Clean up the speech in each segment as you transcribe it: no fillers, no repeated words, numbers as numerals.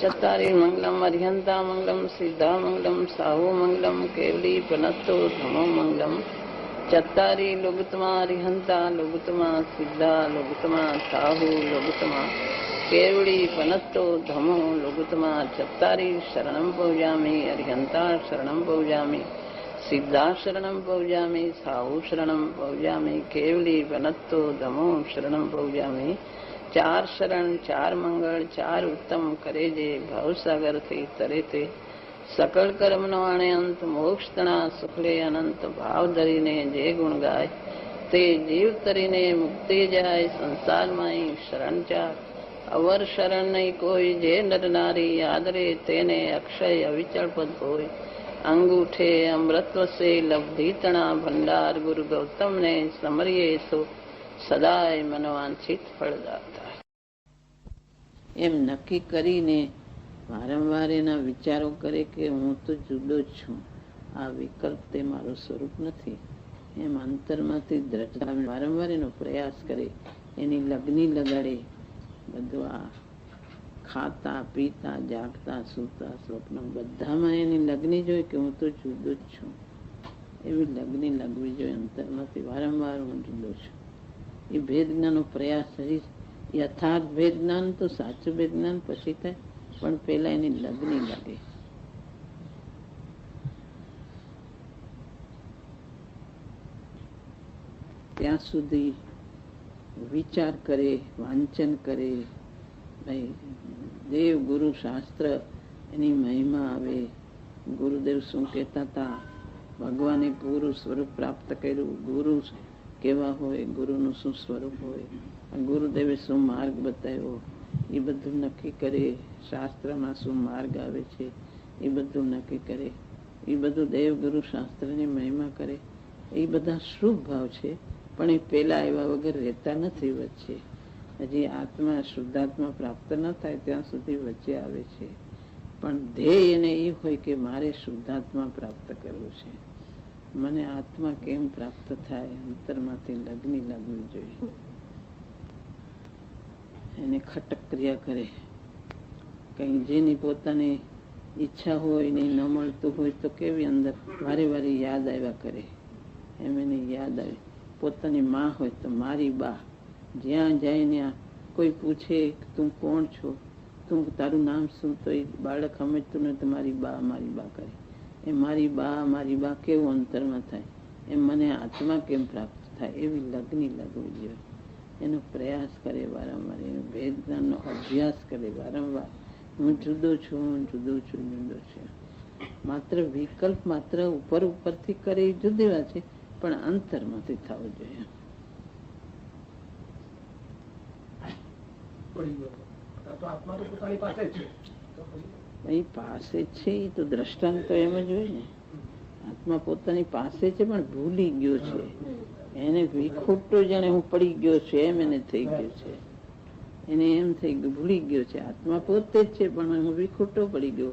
चत्तारि मंगलम अर्हंता मंगलम सिद्धा मंगलम साहु मंगलम केवली पनत्तो धमो मंगलम चत्तारि लोगुतमा अर्हंता लोगुतमा सिद्धा लोगुतमा साहु लोगुतमा केवली पनत्तो धमो लोगुतमा चत्तारि शरणं पौजामि अर्हंता शरणं पौजामि सिद्धा शरणं पौजामि साहु शरणं पौजामि केवली पनत्तो धमो शरणं पौजामि चार शरण चार मंगल चार उत्तम करे जे भवसागर थी तरे ते सकल कर्म नो आणे अंत मोक्ष तना सुखले अनंत भाव धरीने जे गुण गाय ते जीव तरीने मुक्ति जाय संसार माई शरण चार अवर शरण नहीं कोई जे नर नारी आदरे तेने अक्षय अविचल पद होय अंगूठे अमृतव से लब्धि तना भंडार गुरु गौतम ने समरिये सो સદાય મનોવાંછિત ફળદાતા. એમ નક્કી કરીને વારંવાર એના વિચારો કરે કે હું તો જુદો જ છું, આ વિકલ્પ તે મારું સ્વરૂપ નથી. એમ અંતરમાંથી દ્રઢતા વારંવાર એનો પ્રયાસ કરે, એની લગ્ની લગાડે. બધું આ ખાતા પીતા જાગતા સૂતા સ્વપ્ન બધામાં એની લગ્ની જોઈએ કે હું તો જુદો જ છું. એવી લગ્ની લગવી જોઈએ અંતરમાંથી વારંવાર હું જુદો છું. એ ભેદ જ્ઞાનનો પ્રયાસ હજી યથાર્થ ભેદ જ્ઞાન તો સાચું ભેદ જ્ઞાન પછી થાય, પણ પેલા એની લગ્ની લાગે. ત્યાં સુધી વિચાર કરે, વાંચન કરે, ભાઈ દેવ ગુરુ શાસ્ત્ર એની મહિમા આવે. ગુરુદેવ શું કહેતા હતા, ભગવાને પૂરું સ્વરૂપ પ્રાપ્ત કર્યું, ગુરુ કેવા હોય, ગુરુનું શું સ્વરૂપ હોય, ગુરુદેવે શું માર્ગ બતાવ્યો એ બધું નક્કી કરે. શાસ્ત્રમાં શું માર્ગ આવે છે એ બધું નક્કી કરે. એ બધું દેવ ગુરુ શાસ્ત્રની મહિમા કરે. એ બધા શુભ ભાવ છે, પણ એ પેલા એવા વગર રહેતા નથી. વચ્ચે હજી આત્મા શુદ્ધાત્મા પ્રાપ્ત ન થાય ત્યાં સુધી વચ્ચે આવે છે. પણ ધ્યેય એને એ હોય કે મારે શુદ્ધાત્મા પ્રાપ્ત કરવું છે. મને આત્મા કેમ પ્રાપ્ત થાય, અંતરમાંથી લગ્ની લાગવી જોઈએ. એને ખટક ક્રિયા કરે. કઈ જેની પોતાની ઈચ્છા હોય ને ન મળતું હોય તો કેવી અંદર વારે વારે યાદ આવ્યા કરે. એમ એને યાદ આવે. પોતાની માં હોય તો મારી બા, જ્યાં જાય ત્યાં કોઈ પૂછે તું કોણ છો, તું તારું નામ શું, તો એ બાળક સમજતું નથી તો મારી બા કરે. એ મારી બા કેવું અંતરમાં થાય, એમ મને આત્મા કેમ પ્રાપ્ત થાય, એવી લગ્ની લગવી જોઈએ. એનો પ્રયાસ કરે વારંવાર, એનો ભેદ જ્ઞાનનો અભ્યાસ કરે વારંવાર. હું જુદો છું, જુદો છું. માત્ર વિકલ્પ માત્ર ઉપરથી કરે એ જુદી વાત છે, પણ અંતરમાંથી થવું જોઈએ. એ પાસે છે એ તો દ્રષ્ટાંત તો એમ જ હોય ને. આત્મા પોતાની પાસે છે પણ ભૂલી ગયો છે. એને વિખૂટો જાણે હું પડી ગયો છું એમ એને થઈ ગયું છે. એને એમ થઈ ગયું ભૂલી ગયો છે. આત્મા પોતે જ છે પણ હું વિખૂટો પડી ગયો.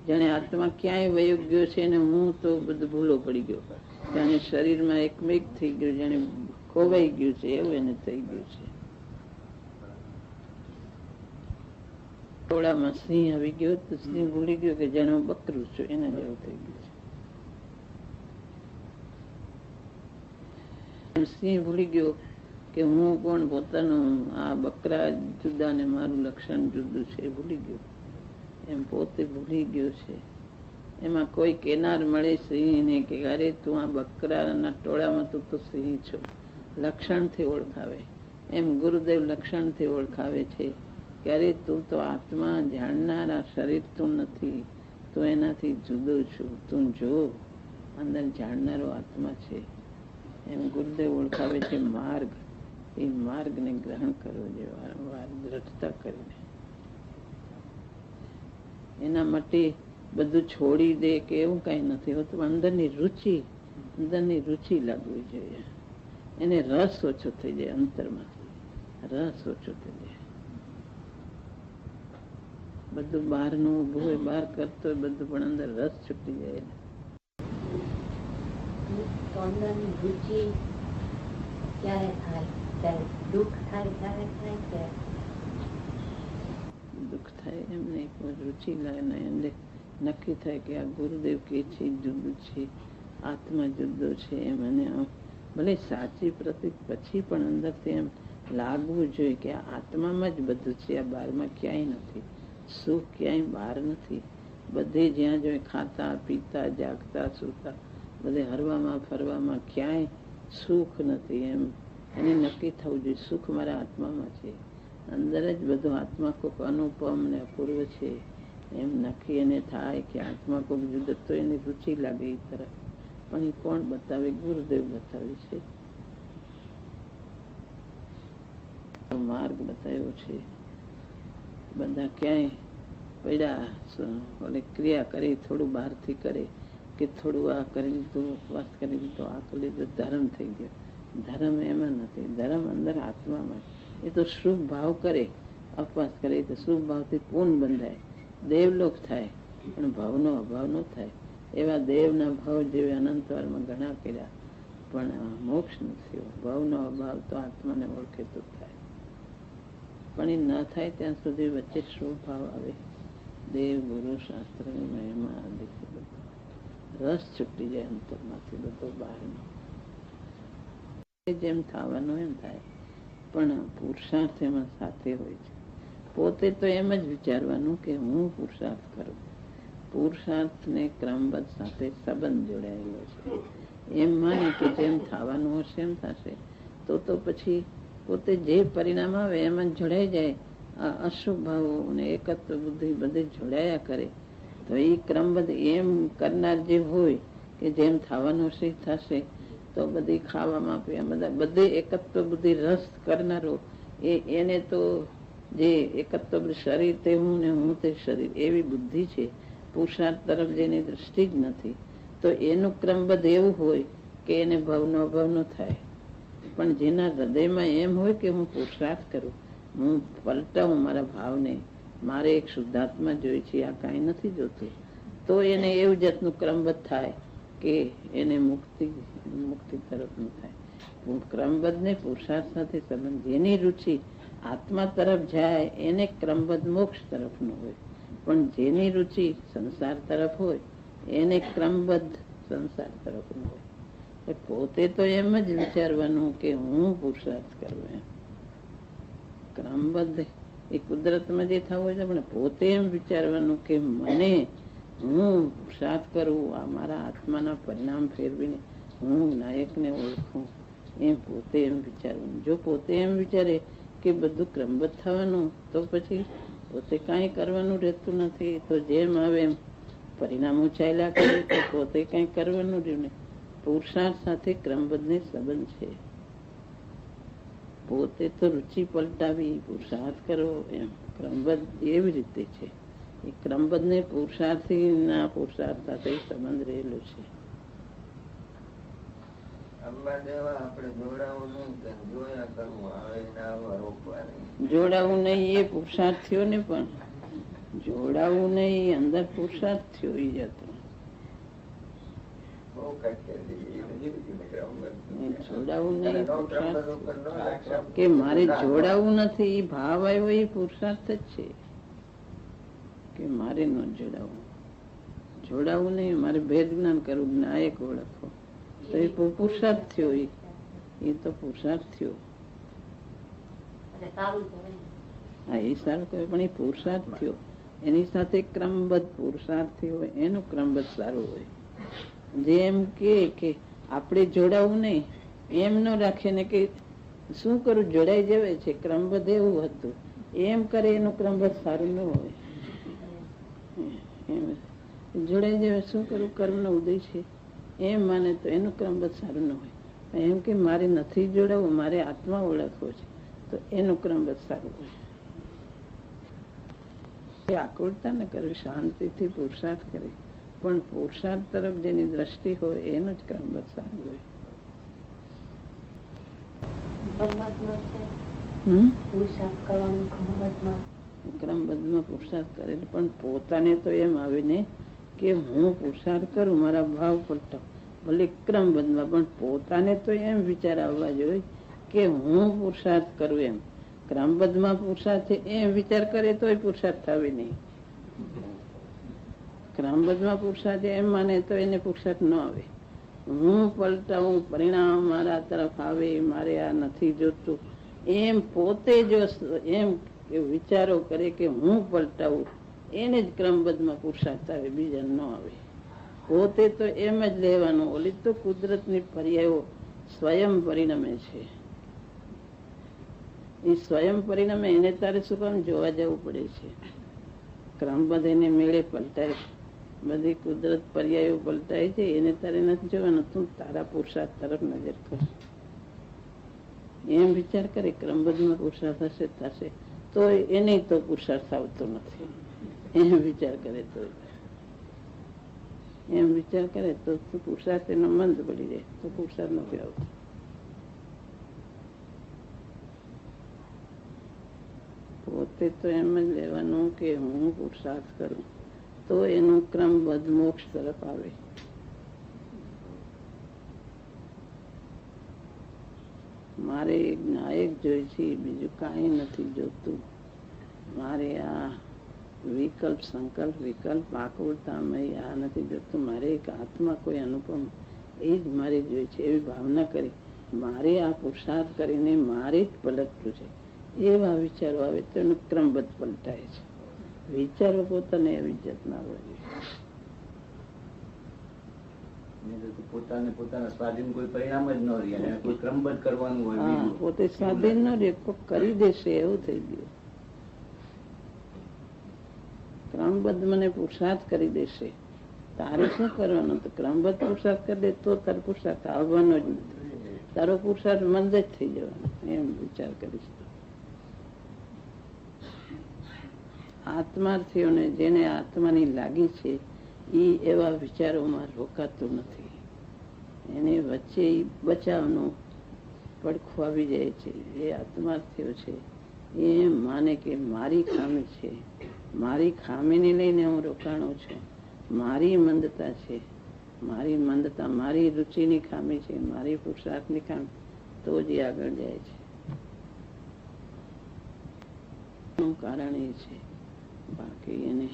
જાણે આત્મા ક્યાંય વયો ગયો છે ને હું તો બધું ભૂલો પડી ગયો. જાણે શરીરમાં એકમેક થઈ ગયું, જાણે ખોવાઈ ગયું છે એવું એને થઈ ગયું છે. ટોળામાં સિંહ આવી ગયો તો સિંહ ભૂલી ગયો કે જાણે હું બકરું છું, એના જેવું થઈ ગયું છે. સિંહ ભૂલી ગયો કે હું કોણ, પોતાનું આ બકરા જુદા ને મારું લક્ષણ જુદું છે ભૂલી ગયો. એમ પોતે ભૂલી ગયો છે. એમાં કોઈ કેનાર મળે સિંહ ને કે અરે તું આ બકરાના ટોળામાં તું તો સિંહ છો, લક્ષણથી ઓળખાવે. એમ ગુરુદેવ લક્ષણથી ઓળખાવે છે કે અરે તું તો આત્મા જાણનારા, શરીર તું નથી, તું એનાથી જુદો છું, તું જો અંદર જાણનારો આત્મા છે. એમ ગુરુદેવ ઓળખાવે છે માર્ગ. એ માર્ગને ગ્રહણ કરવો જોઈએ વારંવાર દ્રઢતા કરીને. એના માટે બધું છોડી દે કે એવું કઈ નથી હોતું. અંદરની રુચિ લાગવી જોઈએ. એને રસ ઓછો થઈ જાય, અંતરમાંથી રસ ઓછો થઈ જાય. બધું બહારનું ઉભું હોય, બહાર કરતો હોય બધું, પણ અંદર રસ છૂટી જાય. રુચિ ક્યારે થાય? દુઃખ થાય ત્યારે થાય કે સુખ થાય, એમને એક વાર રુચિ લાગે, એમને નક્કી થાય કે આ ગુરુદેવ કે છે જુદું છે, આત્મા જુદો છે એમ. અને ભલે સાચી પ્રતીક પછી પણ અંદરથી એમ લાગવું જોઈએ કે આ આત્મામાં જ બધું છે, આ બહારમાં ક્યાંય નથી. સુખ ક્યાંય બહાર નથી. બધે જ્યાં જોઈએ ખાતા પીતા જાગતા સૂતા બધે હરવામાં ફરવામાં ક્યાંય સુખ નથી એમ. એને નક્કી થવું જોઈએ સુખ મારા આત્મામાં છે, અંદર જ બધો આત્મા કોઈક અનુપમ ને અપૂર્વ છે એમ નક્કી એને થાય કે આત્મા કોઈક જુદો. તો એને રુચિ લાગે એ તરફ. પણ એ કોણ બતાવે? ગુરુદેવ બતાવે છે, માર્ગ બતાવ્યો છે. બધા ક્યાંય પડ્યા ક્રિયા કરી, થોડું બહારથી કરે કે થોડું આ કરી લીધું, ઉપવાસ કરી લીધો, આ કરી લીધું, ધર્મ થઈ ગયો. ધર્મ એમાં નથી, ધર્મ અંદર આત્મામાં. એ તો શુભ ભાવ કરે, ઉપવાસ કરે તો શુભ ભાવથી પૂર્ણ બંધાય, દેવલોક થાય, પણ ભાવનો અભાવ ન થાય. એવા દેવના ભાવ જેવી અનંતવારમાં ઘણા કર્યા, પણ મોક્ષ નથી. ભાવનો અભાવ તો આત્માને ઓળખે તો થાય, પણ એ ન થાય ત્યાં સુધી વચ્ચે શું ભાવ આવે? દેવ ગુરુ શાસ્ત્રની મહિમા આદિથી બધો રસ છૂટી જાય અંતરમાંથી, બધો બહારનો. જેમ થવાનું એમ થાય, પણ પુરુષાર્થ એમાં સાથે હોય છે. પોતે તો એમ જ વિચારવાનું કે હું પુરુષાર્થ કરું. પુરુષાર્થ ને ક્રમબદ્ધ સાથે સંબંધ જોડાયેલો છે. એમ માને કે જેમ થવાનું હશે એમ થશે, તો પછી પોતે જે પરિણામ આવે એમાં જોડાઈ જાય. આ અશુભ ભાવો અને એકત્વ બુદ્ધિ બધે જોડાયા કરે તો એ ક્રમબદ્ધ એમ કરનાર જે હોય કે જેમ થવાનું હશે થશે, તો બધી ખાવામાં પીવા બધે એકત્વ બુદ્ધિ રસ કરનારો એને તો જે એકત્વ શરીર તે હું ને હું તે શરીર એવી બુદ્ધિ છે. પુરુષાર્થ તરફ જેની દ્રષ્ટિ જ નથી, તો એનું ક્રમબદ્ધ એવું હોય કે એને ભાવનો અભાવ ન થાય. પણ જેના હૃદયમાં એમ હોય કે હું પુરુષાર્થ કરું, હું પલટાવું મારા ભાવને, મારે એક શુદ્ધાત્મા જોઈએ છે, આ કાંઈ નથી જોતું, તો એને એવું જાતનું ક્રમબદ્ધ થાય કે એને મુક્તિ તરફનું થાય. ક્રમબદ્ધ ને પુરુષાર્થ સાથે સંબંધ. જેની રુચિ આત્મા તરફ જાય એને ક્રમબદ્ધ મોક્ષ તરફનું હોય, પણ જેની રુચિ સંસાર તરફ હોય એને ક્રમબદ્ધ સંસાર તરફનું હોય. પોતે તો એમ જ વિચારવાનું કે હું પુરુષાર્થ કરું એમ. ક્રમબદ્ધ એ કુદરતમાં જે થવું હોય છે, પણ પોતે એમ વિચારવાનું કે મને હું પુરુષાર્થ કરું, આ મારા આત્માના પરિણામ ફેરવીને હું નાયકને ઓળખું, એમ પોતે એમ વિચારવાનું. જો પોતે એમ વિચારે કે બધું ક્રમબદ્ધ થવાનું, તો પછી પોતે કાંઈ કરવાનું રહેતું નથી. તો જેમ આવે એમ પરિણામો ચાલ્યા કરે, તો પોતે કાંઈ કરવાનું રહ્યું નહીં. પુરુષાર્થ સાથે ક્રમબદ્ધ ને સંબંધ છે. પોતે તો રુચિ પલટાવી પુરુષાર્થ કરો એમ ક્રમબદ્ધ એવી રીતે છે. એ ક્રમબદ્ધ ને પુરુષાર્થી ના પુરુષાર્થ સાથે સંબંધ રહેલો છે. જોડાવું નહીં એ પુરુષાર્થ થયો ને, પણ જોડાવું નહીં અંદર પુરુષાર્થ થયો એ જતો. જોડાવું નહીં પુરુષાર્થ કે મારે જોડાવું નથી, એ ભાવ આવ્યો એ પુરુષાર્થ જ છે કે મારે ન જોડાવું. જોડાવું નહીં, મારે ભેદ જ્ઞાન કરવું, નાયક ઓળખો, તો એ પુરુષાર્થ થયો. એ તો પુરુષાર્થ થયો. હા એ સારું કહ્યું, પણ એ પુરુષાર્થ થયો. એની સાથે ક્રમબદ્ધ પુરુષાર્થી હોય એનું ક્રમબદ્ધ સારું હોય. જેમ કે આપણે જોડાવું નહીં એમ ન રાખે ને કે શું કરું જોડાઈ જવે છે, ક્રમબદ્ધ એવું હતું એમ કરે એનું ક્રમબદ્ધ સારું ન હોય. જોડાઈ જવે શું કરું કર્મનો ઉદય છે એમ માને તો એનું ક્રમબદ્ધ સારું ન હોય. એમ કે મારે નથી જોડાવું, મારે આત્મા ઓળખવો છે, તો એનું ક્રમબદ્ધ સારું હોય. આકુળતા ન કરવી, શાંતિથી પુરુષાર્થ કરે, પણ પુરુષાર્થ તરફ જેની દ્રષ્ટિ હોય એનું જ ક્રમબદ્ધ સારું હોય. ક્રમબદ્ધમાં પુરુષાર્થ કરે, પણ પોતાને તો એમ આવે ને કે હું પુરુષાર્થ કરું, મારા ભાવ પલટાવ, ભલે ક્રમબદ્ધમાં, પણ પોતાને તો એમ વિચાર આવવા જોઈએ કે હું પુરુષાર્થ કરું એમ. ક્રમબદ્ધમાં પુરુષાર્થ છે એમ વિચાર કરે તોય પુરુષાર્થ આવે નહીં. ક્રમબદ્ધમાં પુરુષાર્થ એમ માને તો એને પુરુષાર્થ ન આવે. હું પલટાવું, પરિણામ મારા તરફ આવે, મારે આ નથી જોતું એમ પોતે જો એમ વિચારો કરે કે હું પલટાવું, એને જ ક્રમબદ્ધમાં પુરુષાર્થ આવે, બીજા ન આવે. પોતે તો એમ જ લેવાનું. ઓલી તો કુદરતની પર્યાયો સ્વયં પરિણમે છે. એ સ્વયં પરિણમે એને તારે શું કામ જોવા જવું પડે છે? ક્રમબદ્ધ એને મેળે પલટાય, બધી કુદરત પર્યાયો પલટાય છે, એને તારે નથી જોવાનું. તું તારા પુરુષાર્થ તરફ નજર કર. એમ વિચાર કરે ક્રમબદ્ધમાં પુરુષાર્થ હશે થશે, તો એને તો પુરુષાર્થ આવતો નથી. એમ વિચાર કરે તો, એમ વિચાર કરે તો પુરુષાર્થ એનો મંદ પડી જાય, તો પુરુષાર્થ નથી આવતો. પોતે તો એમ જ લેવાનું કે હું પુરુષાર્થ કરું તો એનું ક્રમબદ્ધ મોક્ષ તરફ આવે. મારે એક નાયક જોઈ છે, બીજું કાંઈ નથી જોતું. મારે આ વિકલ્પ સંકલ્પ વિકલ્પ આકુળતામય આ નથી જોતું. મારે એક આત્મા કોઈ અનુપમ એ જ મારે જોઈ છે, એવી ભાવના કરી મારે આ પુરુષાર્થ કરીને મારે જ પલટવું છે, એવા વિચારો આવે તો એનું ક્રમબદ્ધ પલટાય છે. વિચારો પોતાને એવી જાતના હોય. પોતાના સ્વાધીન કોઈ પરિણામ જ ન રહે, કોઈ ક્રમબદ્ધ કરવાનું હોય. પોતે સ્વાધીન ન રહે, કરી દેશે એવું થઈ ગયું. ક્રમબદ્ધ મને પુરુષાર્થ કરી દેશે, તારે શું કરવાનું? તો ક્રમબદ્ધ પુરુષાર્થ કરી દે તો તારો પુરુષાર્થ આવવાનો જ નથી. તારો પુરુષાર્થ મંદ જ થઈ જવાનો. એમ વિચાર કરીશ તો આત્માર્થીઓને જેને આત્માની લાગી છે એ એવા વિચારોમાં રોકાતું નથી. એને વચ્ચે બચાવનું પડખું આવી જાય છે. એ આત્માર્થીઓ છે એ માને કે મારી ખામી છે, મારી ખામીને લઈને હું રોકાણો છું, મારી મંદતા છે, મારી મંદતા મારી રુચિની ખામી છે, મારી પુરુષાર્થની ખામી, તો જ એ આગળ જાય છે. એનું કારણ એ છે. બાકી એને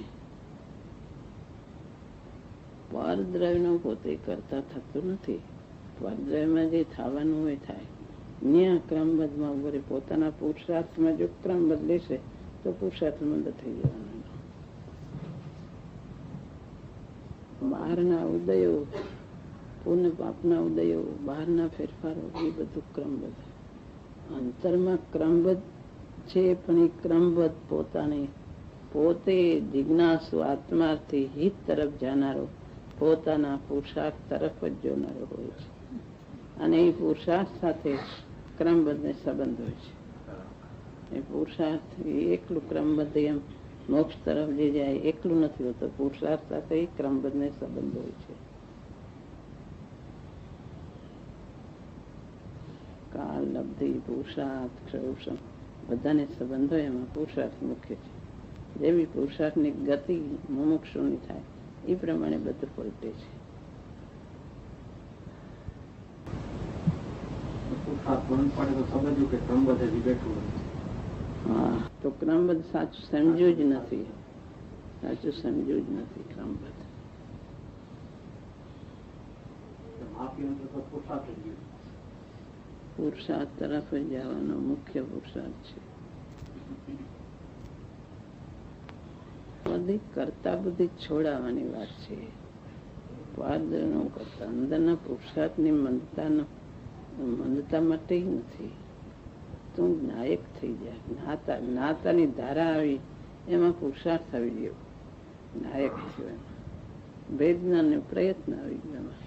પરદ્રવ્યનો પોતે કરતા થતું નથી. પરદ્રવ્યમાં જે થવાનું હોય થાય. ન્યા ક્રમબદ્ધમાં ઉભરે પોતાના પુરુષાર્થમાં જો ક્રમ બદલેશે તો પુરુષાર્થ મંદ થઈ જવાનો. બહારના ઉદયો, પુણ્ય પાપના ઉદયો, બહારના ફેરફારો એ બધું ક્રમબદ્ધ. અંતરમાં ક્રમબદ્ધ છે, પણ એ ક્રમબદ્ધ પોતાની પોતે જિજ્ઞાસુ આત્માર્થી હિત તરફ જાનારો, પોતાના પુરુષાર્થ તરફ જ જોનારો હોય છે. અને એ પુરુષાર્થ સાથે ક્રમબદ્ધને સંબંધ હોય છે. એ પુરુષાર્થ એકલું ક્રમબદ્ધ એમ મોક્ષ તરફ જે જાય એકલું નથી હોતો. પુરુષાર્થ સાથે ક્રમબદ્ધને સંબંધ હોય છે. કાળ, લબ્ધિ, પુરુષાર્થ, ક્ષૌષમ બધાને સંબંધ હોય. એમાં પુરુષાર્થ મુખ્ય છે. જેવી પુરુષાર્થની ગતિ મુમુક્ષુની થાય એ પ્રમાણે બધું પલટે છે. હા, તો ક્રમબદ્ધ સાચું સમજ્યું જ નથી. સાચું સમજ્યું જ નથી ક્રમબદ્ધ. પુરુષાર્થ તરફ જ જવાનો મુખ્ય પુરુષાર્થ છે. બધી કરતા બધી છોડાવવાની વાત છે. પારદર્શનો કરતા અંદરના પુરુષાર્થની મંદતા માટે નથી. તું નાયક થઈ જાય. જ્ઞાતાની ધારા આવી એમાં પુરુષાર્થ આવી ગયો. નાયક થયો એમાં વેદના પ્રયત્ન આવી ગયો. એમાં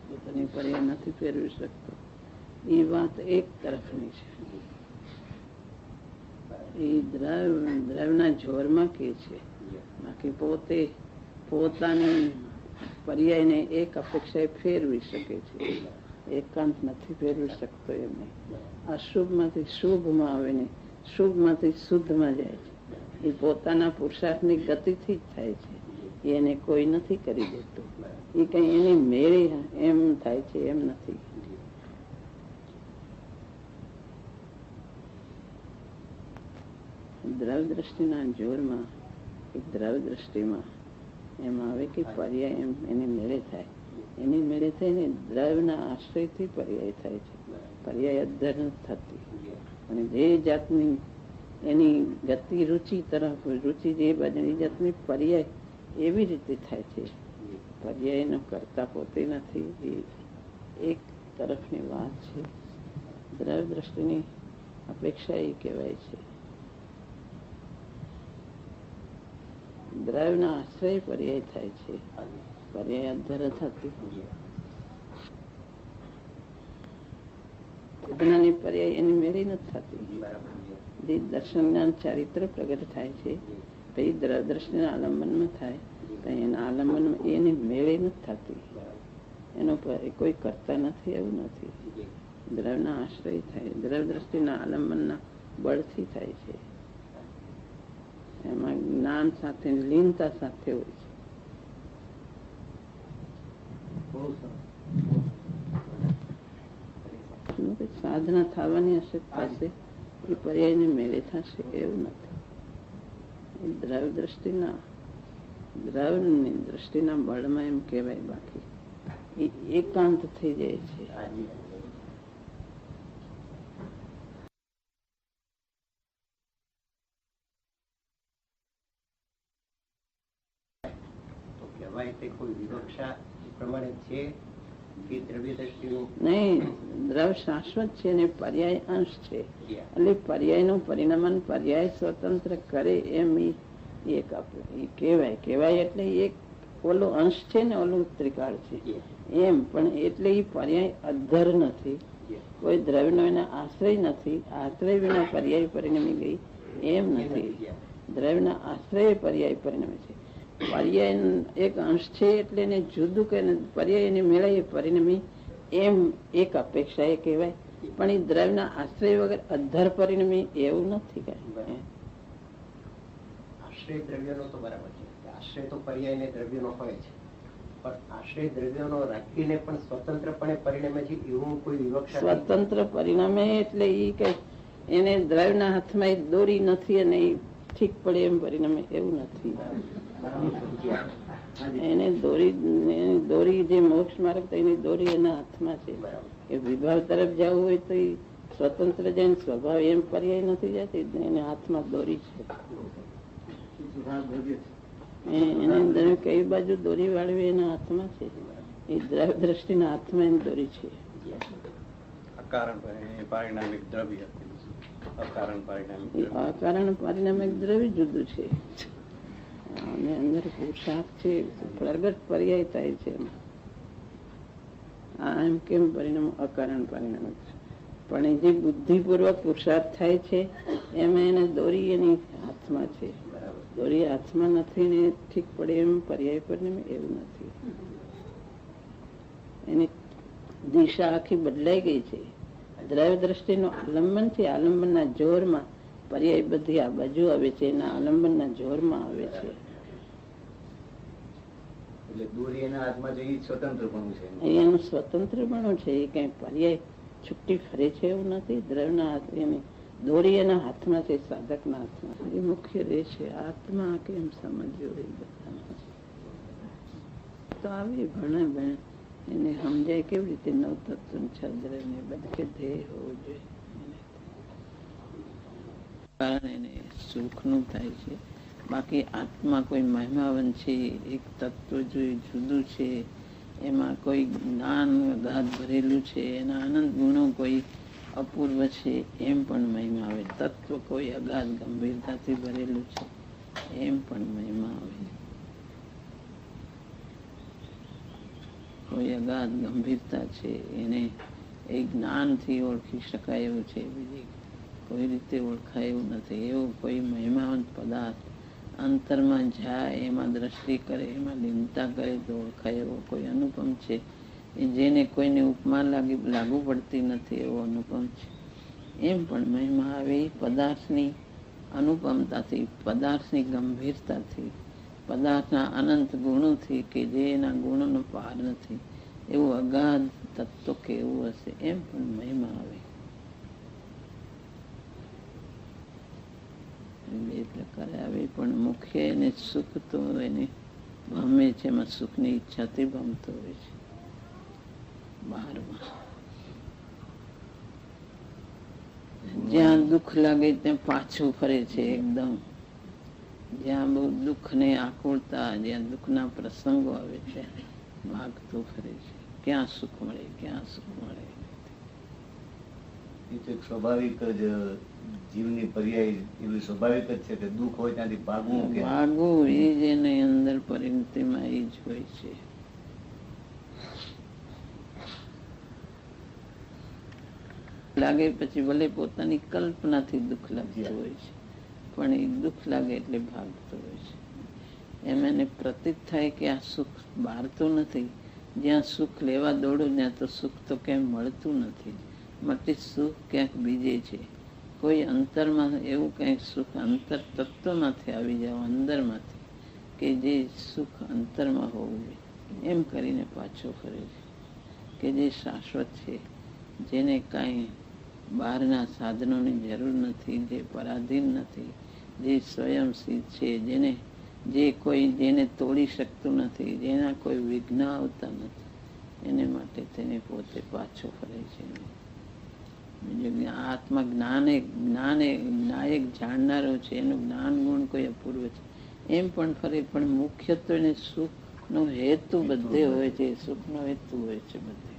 પોતાની પર્યાય નથી ફેરવી શકતો. એ વાત એક તરફની છે. એ દ્રવ્યના જોરમાં કે છે. બાકી પોતે પોતાની પર્યાયને એક અપેક્ષાએ ફેરવી શકે છે. એકાંત નથી ફેરવી શકતો એમને. અશુભમાંથી શુભમાં આવે ને શુભમાંથી શુદ્ધમાં જાય છે. એ પોતાના પુરુષાર્થની ગતિથી જ થાય છે. એને કોઈ નથી કરી દેતું. એ કઈ એની મેળે એમ થાય છે, એમ નથી. દ્રવ દ્રષ્ટિના જોરમાં, દ્રવ દ્રષ્ટિમાં એમ આવે કે પર્યાય એમ એની મેળે થાય. એની મેળે થઈને દ્રવના આશ્રયથી પર્યાય થાય છે. પર્યાય અધર નથી થતી. અને જે જાતની એની ગતિ રુચિ તરફ, રુચિ જે બાજુ જાતની પર્યાય એવી રીતે થાય છે. પર્યાયનો કરતા પોતે નથી. એ એક તરફની વાત છે. દ્રવ દ્રષ્ટિની અપેક્ષા એ કહેવાય છે. દ્રવના આશ્રય પર્યાય થાય છે. પર્યાય અધર થતી. ચેતનાની પર્યાય એની મેળી નથી થતી. જે દર્શન જ્ઞાન ચારિત્ર પ્રગટ થાય છે પછી દ્રવ દ્રષ્ટિના આલંબનમાં થાય તો એના આલંબનમાં એની મેળે નથી થતી. એનો કોઈ કરતા નથી, એવું નથી. દ્રવના આશ્રય થાય. દ્રવ દ્રષ્ટિના આલંબનના બળથી થાય છે. એમાં જ્ઞાન સાથે લીનતા સાથે હોય છે. સાધના થવાની હશે પાસે એ પર્યાયને મેળે થશે, એવું નથી. દ્રવ દ્રષ્ટિના બળમાં એમ કહેવાય. બાકી એ એકાંત થઈ જાય છે. નહીં, દ્રવ શાશ્વત છે ને પર્યાય અંશ છે. એટલે પર્યાય નું પરિણામન પર્યાય સ્વતંત્ર કરે એમ એક કહેવાય. એટલે એક ઓલો અંશ છે ને ઓલું ત્રિકાળ છે એમ. પણ એટલે એ પર્યાય અધર નથી. કોઈ દ્રવ્યનો એના આશ્રય નથી. આશ્રય વિના પર્યાય પરિણમી ગઈ એમ નથી. દ્રવ્યના આશ્રય પર્યાય પરિણમે છે. પર્યાય એક અંશ છે એટલે એને જુદું કે પર્યાય એની મેળાએ પરિણમી એમ એક અપેક્ષા એ કહેવાય. પણ એ દ્રવ્યના આશ્રય વગર અધર પરિણમી એવું નથી. આશ્રય દ્રવ્યનો તો બરાબર છે. આશ્રય તો પર્યાય ને દ્રવ્યનો હોય છે. પણ આશ્રય દ્રવ્યનો રાખીને પણ સ્વતંત્રપણે પરિણમે છે એવું કોઈ વિવક્ષા? સ્વતંત્ર પરિણામે એટલે એ કઈ એને દ્રવ્યના હાથમાં દોરી નથી અને ઠીક પડે એમ પરિણામે એવું નથી. એને દોરી જે મોક્ષ માર્ગ એની દોરી એના હાથમાં છે. એ વિભાવ તરફ જવું હોય તો એ સ્વતંત્ર જઈને સ્વભાવ એમ પર્યાય નથી જતી. એને હાથમાં દોરી છે. એને અંદર કઈ બાજુ દોરી વાળવી એના હાથમાં છે. એ દ્રવ દ્રષ્ટિના હાથમાં એની દોરી છે. અકારણ પારિણામિક દ્રવ્ય, અકારણ પારિણામિક દ્રવ્ય જુદું છે. અને અંદર પુરુષાર્થ છે, પ્રગટ પર્યાય થાય છે. આ એમ કેમ પરિણામ અકારણ પરિણામ છે. પણ એ જે બુદ્ધિપૂર્વક પુરુષાર્થ થાય છે એમાં એને દોરી એની હાથમાં છે. દોરી હાથમાં નથી ને ઠીક પડે એમ પર્યાય પરિણામ એવું નથી. એની દિશા આખી બદલાઈ ગઈ છે. દ્રવ્ય દ્રષ્ટિનું આલંબન છે. આલંબનના જોરમાં પર્યાય બધી આ બાજુ આવે છે. એના આલંબનના જોરમાં આવે છે. એનું સ્વતંત્રપણું છે. એ કઈ પર્યાય છુટ્ટી ફરે છે એવું નથી. દ્રવ્યના એની દોરી એના હાથમાં છે, સાધકના હાથમાં. એ મુખ્ય રહે છે. આત્મા કેમ સમજ્યો એ બધા તો આવી ભણે એને સમજાય કેવી રીતે નવ તત્વ છદ્રને બધે ધ્યેય હોવું જોઈએ. કારણ એને સુખનું થાય છે. બાકી આત્મા કોઈ મહિમાવન છે, એક તત્વ જોઈ જુદું છે, એમાં કોઈ જ્ઞાન ગાધ ભરેલું છે, એના આનંદ ગુણો કોઈ અપૂર્વ છે એમ પણ મહિમા આવે. તત્વ કોઈ અગાધ ગંભીરતાથી ભરેલું છે એમ પણ મહિમા આવે. કોઈ અગાધ ગંભીરતા છે એને એ જ્ઞાનથી ઓળખી શકાય એવું છે. બીજી કોઈ રીતે ઓળખાય એવું નથી. એવું કોઈ મહિમાવંત પદાર્થ અંતરમાં જાય, એમાં દ્રષ્ટિ કરે, એમાં લીનતા કરે તો ઓળખાય એવો કોઈ અનુપમ છે. જેને કોઈને ઉપમા લાગુ પડતી નથી એવો અનુપમ છે. એમ પણ મહિમા આવે પદાર્થની અનુપમતાથી, પદાર્થની ગંભીરતાથી, પદાર્થના અનંત ગુણોથી કે જેના ગુણોનો પાર નથી એવું અગાધ તત્વ કેવું હશે એમ પણ મહિમા આવે. બે પ્રકારે આવે પણ મુખ્ય એને સુખ તો એને ભમે છે, એમાં સુખની ઈચ્છાથી ભમતો હોય છે. બહારમાં જ્યાં દુઃખ લાગે ત્યાં પાછું ફરે છે એકદમ. જ્યાં બહુ દુઃખ ને આકુળતા, જ્યાં દુઃખના પ્રસંગો આવે છે ભાગતું ફરે છે. ક્યાં સુખ મળે, ક્યાં સુખ મળે. એ તો એક સ્વાભાવિક જ જીવની પર્યાય એવી સ્વાભાવિક જ છે કે દુઃખ હોય ત્યાંથી ભાગવું કે ભાગવું એ જ એની અંદર પરિણતિમાં એ જ હોય છે. લાગે પછી ભલે પોતાની કલ્પનાથી દુઃખ લાગતું હોય છે પણ એ દુઃખ લાગે એટલે ભાગતું હોય છે. એમ એને પ્રતીત થાય કે આ સુખ બહારતું નથી. જ્યાં સુખ લેવા દોડો ત્યાં તો સુખ તો ક્યાંય મળતું નથી. માટે સુખ ક્યાંક બીજે છે. કોઈ અંતરમાં એવું કંઈક સુખ અંતર તત્વમાંથી આવી જાવ, અંદરમાંથી, કે જે સુખ અંતરમાં હોવું જોઈએ એમ કરીને પાછો ફરે છે. કે જે શાશ્વત છે, જેને કાંઈ બહારના સાધનોની જરૂર નથી, જે પરાધીન નથી, જે સ્વયંસિદ્ધ છે, જેને તોડી શકતું નથી, જેના કોઈ વિઘ્ન આવતા નથી, એને માટે તેને પોતે પાછો ફરે છે. બીજું આત્મા જ્ઞાનેક જાણનારો છે, એનું જ્ઞાન ગુણ કોઈ અપૂર્વ છે એમ પણ ફરે. પણ મુખ્યત્વે એને સુખનો હેતુ બધે હોય છે, સુખનો હેતુ હોય છે બધે.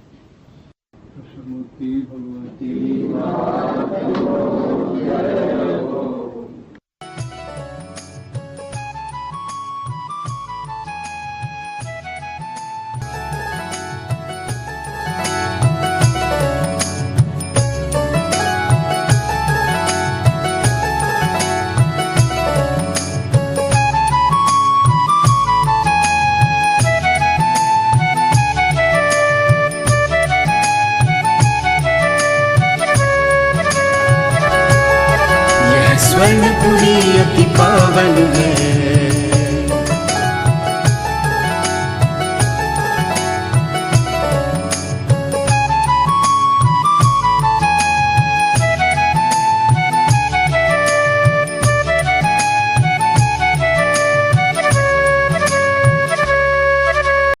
स्वर्णपुरी अति पावन